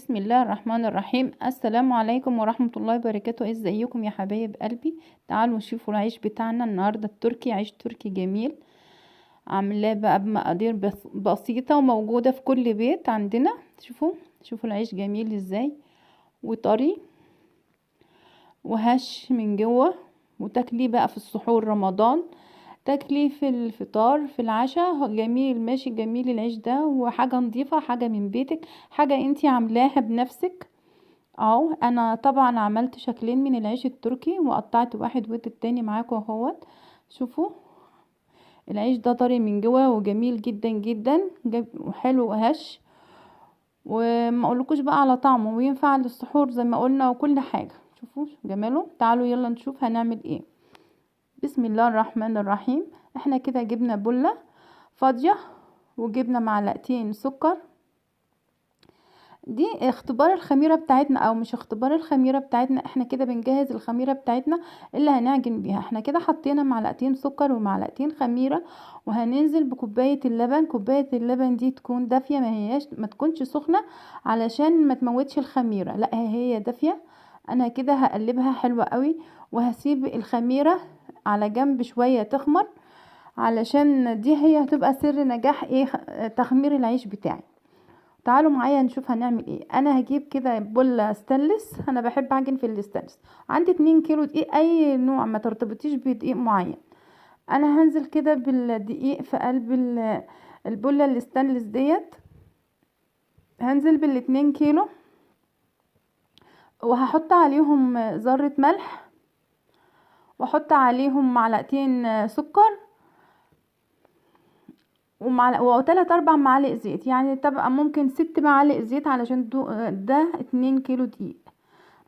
بسم الله الرحمن الرحيم. السلام عليكم ورحمة الله وبركاته. ازيكم يا حبايب قلبي؟ تعالوا نشوفوا العيش بتاعنا النهاردة التركي. عيش تركي جميل، عاملاه بقى بمقادير بسيطة وموجودة في كل بيت عندنا. شوفوا العيش جميل ازاي، وطري وهش من جوه، وتاكليه بقى في السحور رمضان، تاكليه في الفطار في العشاء. جميل، ماشي جميل العيش ده، وحاجة نظيفة، حاجة من بيتك، حاجة انتي عاملاها بنفسك. اهو انا طبعا عملت شكلين من العيش التركي، وقطعت واحد والتاني معاكم اهوت. شوفوا العيش ده طري من جوه وجميل جدا جدا، وحلو وهش، وما اقولكوش بقى على طعمه، وينفع للسحور زي ما قلنا وكل حاجه. شوفوا جماله. تعالوا يلا نشوف هنعمل ايه. بسم الله الرحمن الرحيم. احنا كده جبنا بله فاضيه، وجبنا معلقتين سكر. دي اختبار الخميرة بتاعتنا، او مش اختبار الخميرة بتاعتنا، احنا كده بنجهز الخميرة بتاعتنا اللي هنعجن بيها. احنا كده حطينا معلقتين سكر ومعلقتين خميرة، وهننزل بكوباية اللبن. كوباية اللبن دي تكون دافية، ما تكونش سخنة علشان ما تموتش الخميرة، لا هي دافية. انا كده هقلبها حلوة قوي، وهسيب الخميرة على جنب شوية تخمر، علشان دي هي هتبقى سر نجاح تخمير العيش بتاعي. تعالوا معايا نشوف هنعمل ايه. انا هجيب كده بولة ستانلس، انا بحب اعجن في الستانلس. عندي 2 كيلو دقيق، اي نوع، ما ترتبطيش بدقيق معين. انا هنزل كده بالدقيق في قلب البولة الستانلس ديت. هنزل بال2 كيلو، وهحط عليهم ذرة ملح، واحط عليهم معلقتين سكر، وتلات 4 معالق زيت، يعني تبقى ممكن 6 معالق زيت، علشان ده 2 كيلو دقيق.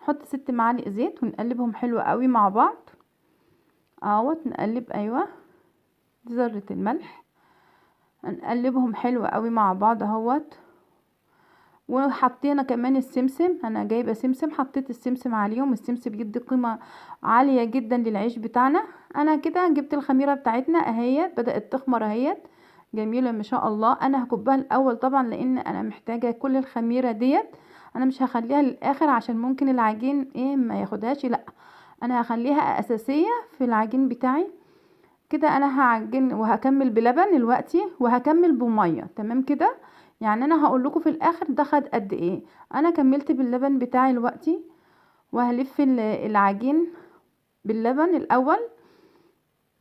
نحط 6 معالق زيت ونقلبهم حلو قوي مع بعض اهوت. نقلب، ايوه، ذرة الملح، نقلبهم حلو قوي مع بعض اهوت. وحطينا كمان السمسم، انا جايبه سمسم، حطيت السمسم عليهم. السمسم بيدي قيمه عاليه جدا للعيش بتاعنا. انا كده جبت الخميره بتاعتنا اهيت، بدات تخمر اهيت، جميله ما شاء الله. انا هكبها الاول طبعا، لان انا محتاجه كل الخميره ديت. انا مش هخليها للاخر عشان ممكن العجين ما ياخدهاش، لا انا هخليها اساسيه في العجين بتاعي. كده انا هعجن، وهكمل بلبن دلوقتي، وهكمل بميه. تمام كده، يعني انا هقول لكم في الاخر ده خد قد ايه. انا كملت باللبن بتاعي دلوقتي، وهلف العجين باللبن الاول،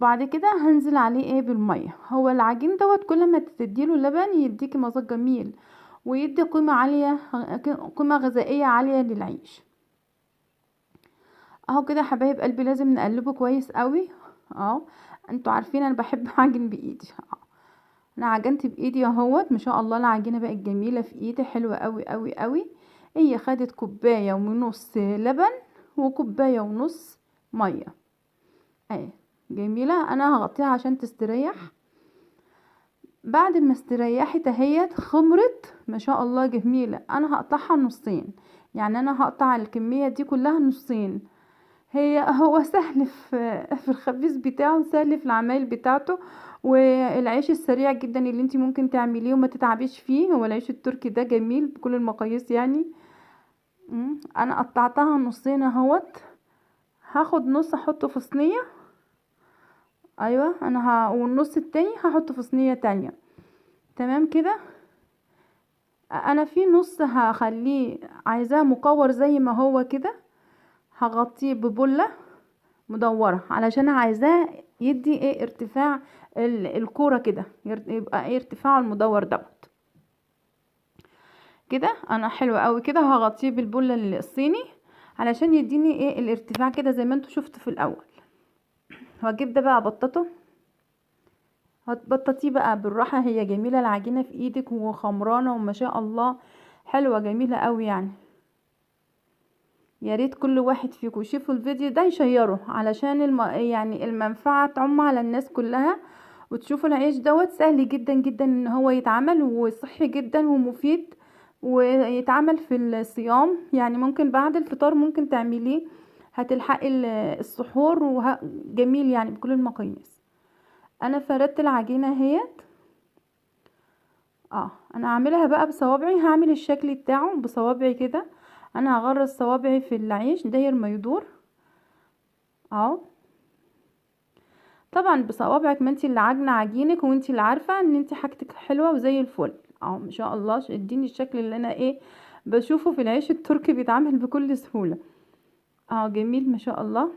بعد كده هنزل عليه بالميه. هو العجين دوت كل ما تديله لبن يديكي مذاق جميل، ويدي قيمه عاليه، قيمه غذائيه عاليه للعيش. اهو كده حبايب قلبي، لازم نقلبه كويس قوي. اهو انتوا عارفين انا بحب اعجن بايدي. انا عجنت بايدي اهوت، ما شاء الله العجينه بقت جميله في ايدي، حلوه قوي قوي قوي. هي خدت كوبايه ونص لبن، وكوبايه ونص ميه اهي، جميله. انا هغطيها عشان تستريح. بعد ما استريحت اهيت، خمرت ما شاء الله جميله. انا هقطعها نصين، يعني انا هقطع الكميه دي كلها نصين. هو سهل في الخبيز بتاعه، سهل في العمايل بتاعته، والعيش السريع جدا اللي انت ممكن تعمليه وما تتعبيش فيه. هو العيش التركي ده جميل بكل المقاييس يعني. انا قطعتها نصين اهوت. هاخد نص احطه في صينيه، ايوه والنص التاني هحطه في صينيه تانية. تمام كده. انا في نص هخليه عايزاه مكور زي ما هو كده، هغطيه ببله مدورة، علشان عايزاه يدي ارتفاع الكورة كده، يبقى ارتفاع المدور دوت كده. انا حلو قوي كده، وهغطيه بالبلة الصيني علشان يديني الارتفاع كده زي ما انتوا شفتوا في الاول. وهجيب ده بقى بطته، هتبططيه بقى بالراحة. هي جميلة العجينة في ايدك، وخمرانة وما شاء الله، حلوة جميلة قوي يعني. يا ريت كل واحد فيكم يشوفوا الفيديو ده يشيره، علشان يعني المنفعة تعم على الناس كلها. وتشوفوا العيش دوت سهل جدا جدا ان هو يتعمل، وصحي جدا ومفيد، ويتعمل في الصيام. يعني ممكن بعد الفطار ممكن تعمليه، هتلحقي السحور، جميل يعني بكل المقاييس. انا فردت العجينة اهيت انا هعملها بقى بصوابعي، هعمل الشكل بتاعه بصوابعي كده. انا هغرز صوابعي في العيش داير ما يدور اهو. طبعا بصوابعك، ما انتي اللي عاجنه عجينك، وانتي اللي عارفه ان انتي حاجتك حلوه وزي الفل اهو ما شاء الله. اديني الشكل اللي انا بشوفه في العيش التركي بيتعمل بكل سهوله اه جميل ما شاء الله.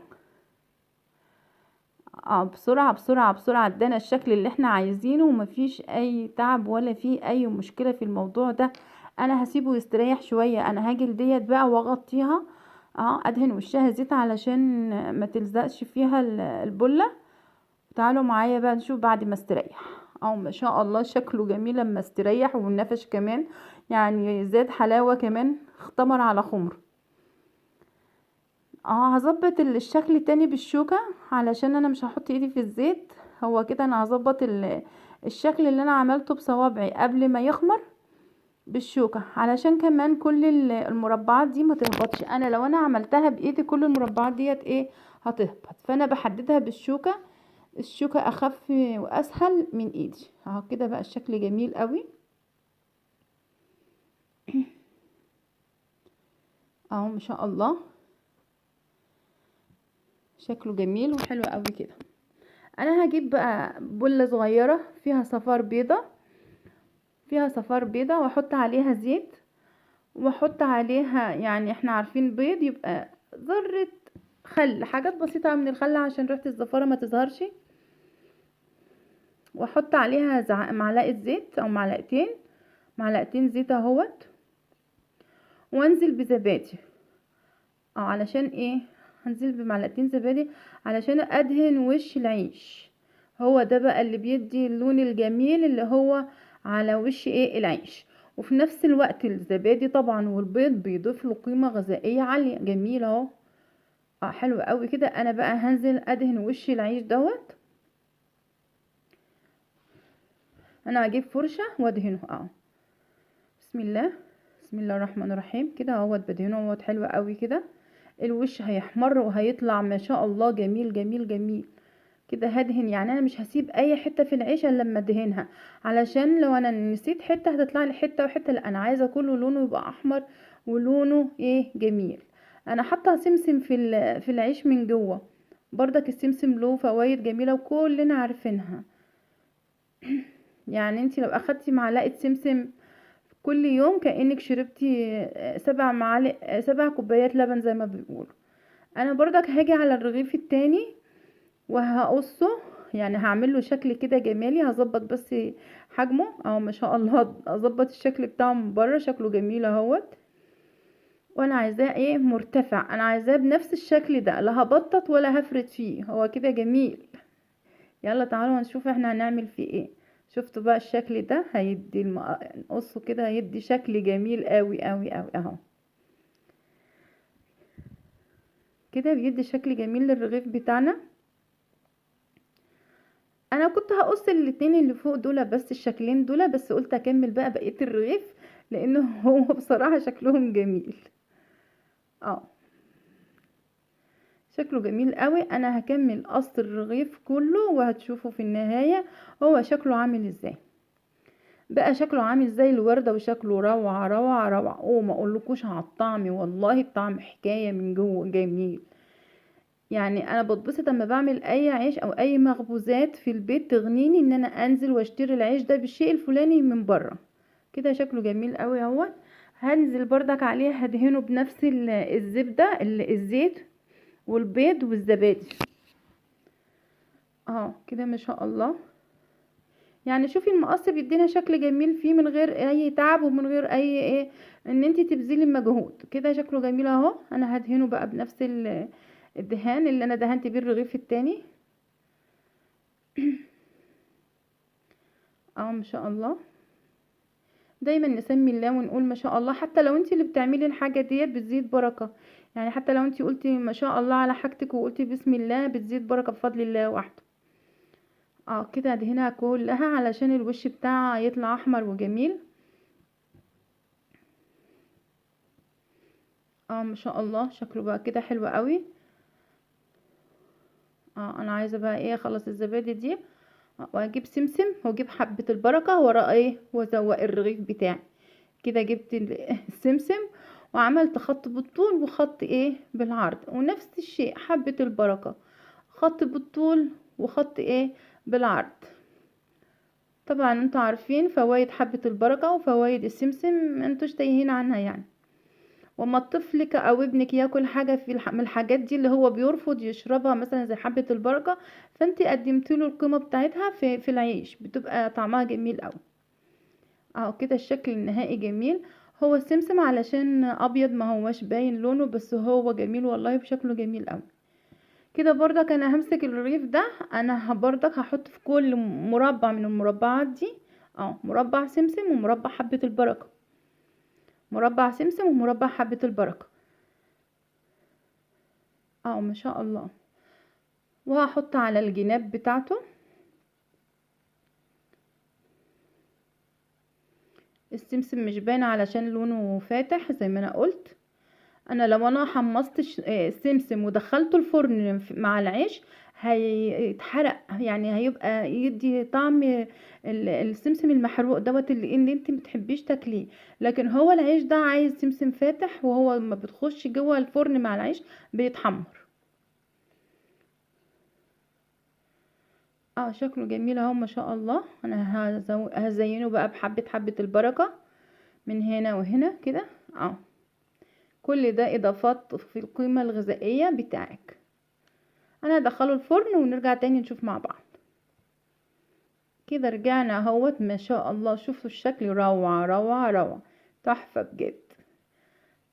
بسرعه بسرعه بسرعه ادانا الشكل اللي احنا عايزينه، ومفيش اي تعب ولا في اي مشكله في الموضوع ده. انا هسيبه يستريح شويه. انا هاجي لديت بقى واغطيها ادهن وشها زيت علشان ما تلزقش فيها البله. تعالوا معايا بقى نشوف بعد ما استريح. ما شاء الله شكله جميل لما استريح، والنفش كمان يعني زاد حلاوة كمان، اختمر على خمر. هظبط الشكل تاني بالشوكة علشان انا مش هحط ايدي في الزيت. هو كده انا هظبط الشكل اللي انا عملته بصوابعي قبل ما يخمر بالشوكة، علشان كمان كل المربعات دي ما تهبطش. انا لو انا عملتها بايدي كل المربعات ديت هتهبط، فانا بحددها بالشوكة. الشوكة اخف واسهل من ايدي اهو كده بقى الشكل جميل قوي اهو ما شاء الله. شكله جميل وحلو قوي كده. انا هجيب بقى بولة صغيرة فيها صفار بيضة، واحط عليها زيت، واحط عليها يعني احنا عارفين بيض يبقى ذرة خل، حاجات بسيطة من الخل عشان ريحة الزفارة ما تظهرش. واحط عليها معلقة زيت او معلقتين زيت اهوت، وانزل بزبادي علشان هنزل بمعلقتين زبادي علشان ادهن وش العيش. هو ده بقى اللي بيدي اللون الجميل اللي هو على وش العيش. وفي نفس الوقت الزبادي طبعا والبيض بيضيف له قيمة غذائية عالية جميلة اهو. حلو قوي كده. انا بقى هنزل ادهن وش العيش دوت. انا هجيب فرشة وادهنه بسم الله. بسم الله الرحمن الرحيم كده اهوت بدهنه اهوت. حلو قوي كده. الوش هيحمر وهيطلع ما شاء الله جميل جميل جميل كده. هدهن يعني انا مش هسيب اي حته في العيش الا لما ادهنها، علشان لو انا نسيت حته هتطلع لي حته وحته. لا انا عايزه كله لونه يبقى احمر ولونه جميل. انا حاطه سمسم في العيش من جوه. برضك السمسم له فوائد جميله وكلنا عارفينها. يعني انتي لو اخدتي معلقه سمسم كل يوم كأنك شربتي 7 كوبايات لبن زي ما بيقولوا. انا برضك هاجي على الرغيف التاني وهقصه، يعني هعمل له شكل كده جمالي. هظبط بس حجمه ما شاء الله. اظبط الشكل بتاعه من بره شكله جميل اهوت. وانا عايزاه مرتفع. انا عايزاه بنفس الشكل ده، لا هبطط ولا هفرد فيه. هو كده جميل. يلا تعالوا نشوف احنا هنعمل فيه شفتوا بقى الشكل ده هيدي نقصه كده هيدي شكل جميل قوي قوي قوي اهو. كده بيدي شكل جميل للرغيف بتاعنا. انا كنت هقص الاتنين اللي فوق دول بس، الشكلين دول بس، قلت اكمل بقى بقية الرغيف لانه هو بصراحة شكلهم جميل شكله جميل قوي. انا هكمل قص الرغيف كله وهتشوفوا في النهاية هو شكله عامل ازاي. بقى شكله عامل زي الوردة وشكله روعة روعة روعة. ما اقولكوش على الطعم، والله الطعم حكاية من جوه جميل. يعني انا بتبسط اما بعمل اي عيش او اي مخبوزات في البيت تغنيني ان انا انزل واشتري العيش ده بالشيء الفلاني من بره. كده شكله جميل قوي اهو. هنزل بردك عليه هدهنه بنفس الزبدة الزيت والبيض والزبادي كده ما شاء الله. يعني شوفي المقص بيدينا شكل جميل فيه من غير اي تعب ومن غير اي ان انتي تبذلي مجهود. كده شكله جميل اهو. انا هدهنه بقى بنفس الدهان اللي انا دهنت بيه الرغيف التاني ما شاء الله. دايما نسمي الله ونقول ما شاء الله، حتى لو انتي اللي بتعملي الحاجة ديت بتزيد بركة. يعني حتى لو انتي قلتي ما شاء الله على حاجتك وقلتي بسم الله بتزيد بركة بفضل الله وحده. كده ادهنها كلها علشان الوش بتاعها يطلع احمر وجميل ما شاء الله. شكله بقى كده حلو قوي. انا عايزه بقى اخلص الزبادي دي واجيب سمسم واجيب حبة البركة ورا ايه وازوق الرغيف بتاعي كده. جبت السمسم وعملت خط بالطول وخط ايه بالعرض، ونفس الشيء حبة البركة خط بالطول وخط ايه بالعرض. طبعا انتوا عارفين فوائد حبة البركة وفوائد السمسم، انتوا تايهين عنها يعني. وما طفلك او ابنك ياكل حاجة من الحاجات دي اللي هو بيرفض يشربها مثلا زي حبة البركة، فانت قدمت له القيمة بتاعتها في العيش، بتبقى طعمها جميل قوي. اهو كده الشكل النهائي جميل. هو السمسم علشان ابيض ما هوش باين لونه، بس هو جميل والله بشكله جميل قوي. كده برضك انا همسك الرغيف ده، انا برضك هحط في كل مربع من المربعات دي مربع سمسم ومربع حبة البركة، مربع سمسم ومربع حبة البركة. ما شاء الله. وهحط على الجناب بتاعته السمسم مش باين علشان لونه فاتح زي ما انا قلت. انا لو انا حمصت السمسم ودخلته الفرن مع العيش هيتحرق، يعني هيبقى يدي طعم السمسم المحروق دوت اللي انت متحبيش تاكليه. لكن هو العيش ده عايز سمسم فاتح، وهو ما بتخش جوه الفرن مع العيش بيتحمر. شكله جميل اهو ما شاء الله. انا هزينه بقى حبة البركة من هنا وهنا كده. كل ده اضافات في القيمة الغذائية بتاعك. انا هدخله الفرن ونرجع تاني نشوف مع بعض. كده رجعنا اهوت ما شاء الله. شوفوا الشكل روعة روعة روعة، تحفة بجد.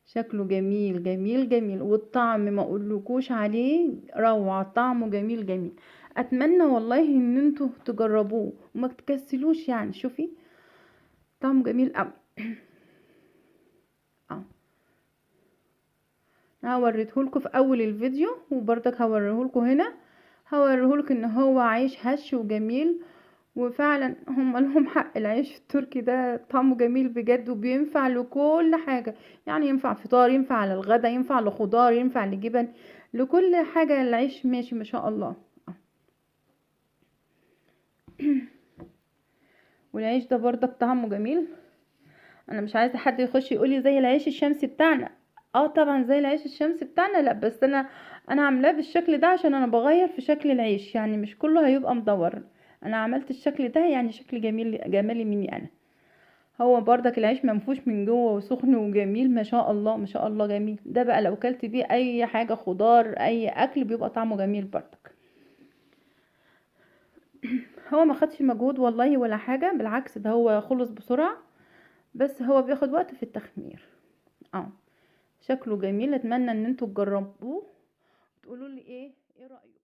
شكله جميل جميل جميل، والطعم ما اقولكوش عليه روعة، طعمه جميل جميل. اتمنى والله ان انتوا تجربوه وما تكسلوش، يعني شوفي طعمه جميل قوي. هوريهولكوا في اول الفيديو، وبرضك هوريهولكوا هنا. هوريهولك ان هو عيش هش وجميل، وفعلا هم لهم حق. العيش التركي ده طعمه جميل بجد، وبينفع لكل حاجة. يعني ينفع فطار، ينفع على الغدا، ينفع لخضار، ينفع لجبن، لكل حاجة العيش ماشي ما شاء الله. والعيش ده برضك طعمه جميل. انا مش عايزه حد يخش يقولي زي العيش الشمسي بتاعنا. طبعا زي العيش الشمسي بتاعنا لا، بس انا عاملاه بالشكل ده عشان انا بغير في شكل العيش، يعني مش كله هيبقى مدور. انا عملت الشكل ده يعني شكل جميل جمالي مني انا. هو برضك العيش منفوش من جوه وسخن وجميل ما شاء الله ما شاء الله جميل. ده بقى لو كلت بيه اي حاجه خضار اي اكل بيبقى طعمه جميل برضك. هو ما خدش مجهود والله ولا حاجه، بالعكس ده هو خلص بسرعه، بس هو بياخد وقت في التخمير. شكله جميل. اتمنى ان انتوا تجربوه وتقولوا لي ايه رايكم.